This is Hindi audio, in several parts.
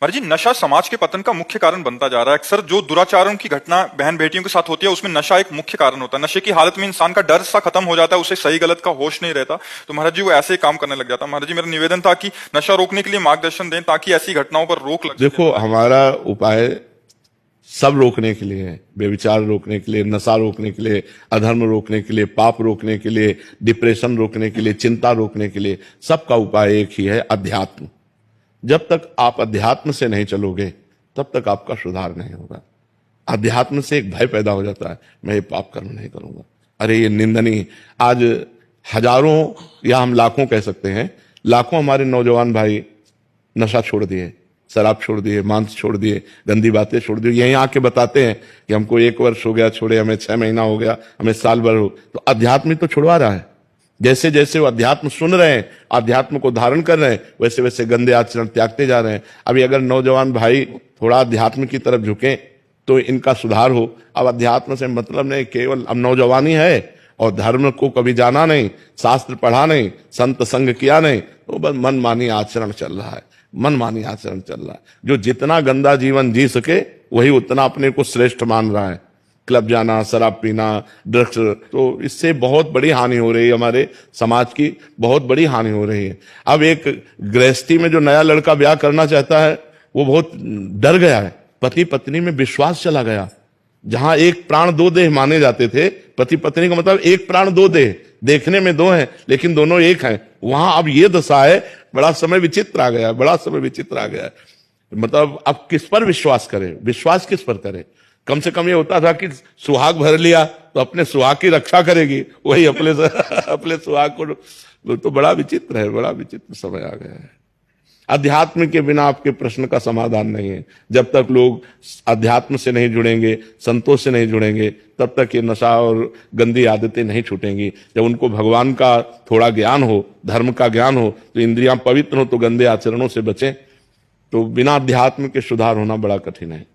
महाराज जी, नशा समाज के पतन का मुख्य कारण बनता जा रहा है। अक्सर जो दुराचारों की घटना बहन बेटियों के साथ होती है, उसमें नशा एक मुख्य कारण होता है। नशे की हालत में इंसान का डर सा खत्म हो जाता है, उसे सही गलत का होश नहीं रहता, तो महाराज जी वो ऐसे ही काम करने लग जाता है। महाराज जी, मेरा निवेदन था कि नशा रोकने के लिए मार्गदर्शन दें ताकि ऐसी घटनाओं पर रोक लग सके। देखो, हमारा उपाय सब रोकने के लिए है। बेविचार रोकने के लिए, नशा रोकने के लिए, अधर्म रोकने के लिए, पाप रोकने के लिए, डिप्रेशन रोकने के लिए, चिंता रोकने के लिए, सबका उपाय एक ही है, अध्यात्म। जब तक आप अध्यात्म से नहीं चलोगे तब तक आपका सुधार नहीं होगा। अध्यात्म से एक भय पैदा हो जाता है, मैं ये पाप कर्म नहीं करूंगा, अरे ये निंदनीय। आज हजारों या हम लाखों कह सकते हैं, लाखों हमारे नौजवान भाई नशा छोड़ दिए, शराब छोड़ दिए, मांस छोड़ दिए, गंदी बातें छोड़ दी। यहीं आके बताते हैं कि हमको 1 वर्ष हो गया छोड़े, हमें 6 महीना हो गया, हमें साल भर हो। तो अध्यात्म तो छुड़वा रहा है। जैसे जैसे वो अध्यात्म सुन रहे हैं, अध्यात्म को धारण कर रहे हैं, वैसे वैसे गंदे आचरण त्यागते जा रहे हैं। अभी अगर नौजवान भाई थोड़ा अध्यात्म की तरफ झुकें तो इनका सुधार हो। अब अध्यात्म से मतलब नहीं केवल अब नौजवानी है और धर्म को कभी जाना नहीं, शास्त्र पढ़ा नहीं, संत संग किया नहीं, तो बस मनमानी आचरण चल रहा है, मनमानी आचरण चल रहा है। जो जितना गंदा जीवन जी सके वही उतना अपने को श्रेष्ठ मान रहा है। क्लब जाना, शराब पीना, ड्रग्स, तो इससे बहुत बड़ी हानि हो रही है, हमारे समाज की बहुत बड़ी हानि हो रही है। अब एक गृहस्थी में जो नया लड़का ब्याह करना चाहता है वो बहुत डर गया है। पति पत्नी में विश्वास चला गया। जहां एक प्राण दो देह माने जाते थे, पति पत्नी का मतलब एक प्राण दो देह, देखने में दो हैं लेकिन दोनों एक हैं, वहां अब ये दशा है। बड़ा समय विचित्र आ गया, बड़ा समय विचित्र आ गया। मतलब अब किस पर विश्वास करें, विश्वास किस पर करें? कम से कम ये होता था कि सुहाग भर लिया तो अपने सुहाग की रक्षा करेगी, वही अपने अपने सुहाग को। तो बड़ा विचित्र है, बड़ा विचित्र समय आ गया है। अध्यात्म के बिना आपके प्रश्न का समाधान नहीं है। जब तक लोग अध्यात्म से नहीं जुड़ेंगे, संतों से नहीं जुड़ेंगे, तब तक ये नशा और गंदी आदतें नहीं छूटेंगी। जब उनको भगवान का थोड़ा ज्ञान हो, धर्म का ज्ञान हो, तो इंद्रियां पवित्र हो, तो गंदे आचरणों से बचें। तो बिना अध्यात्म के सुधार होना बड़ा कठिन है।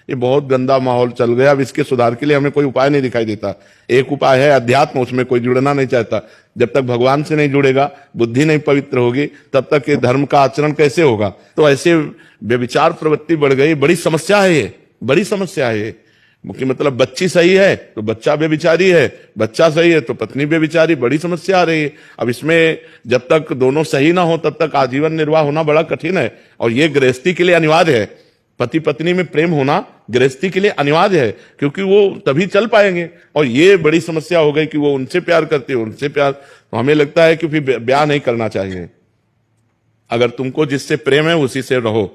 ये बहुत गंदा माहौल चल गया। अब इसके सुधार के लिए हमें कोई उपाय नहीं दिखाई देता। एक उपाय है अध्यात्म, उसमें कोई जुड़ना नहीं चाहता। जब तक भगवान से नहीं जुड़ेगा, बुद्धि नहीं पवित्र होगी, तब तक ये धर्म का आचरण कैसे होगा? तो ऐसे व्यभिचार प्रवृत्ति बढ़ गई, बड़ी समस्या है ये, बड़ी समस्या है ये। कि मतलब बच्ची सही है तो बच्चा व्यभिचारी है, बच्चा सही है तो पत्नी व्यभिचारी, बड़ी समस्या आ रही है। अब इसमें जब तक दोनों सही ना हो तब तक आजीवन निर्वाह होना बड़ा कठिन है। और ये गृहस्थी के लिए अनिवार्य है। पति पत्नी में प्रेम होना गृहस्थी के लिए अनिवार्य है, क्योंकि वो तभी चल पाएंगे। और ये बड़ी समस्या हो गई कि वो उनसे प्यार करते हो, उनसे प्यार, तो हमें लगता है कि फिर ब्याह नहीं करना चाहिए। अगर तुमको जिससे प्रेम है उसी से रहो।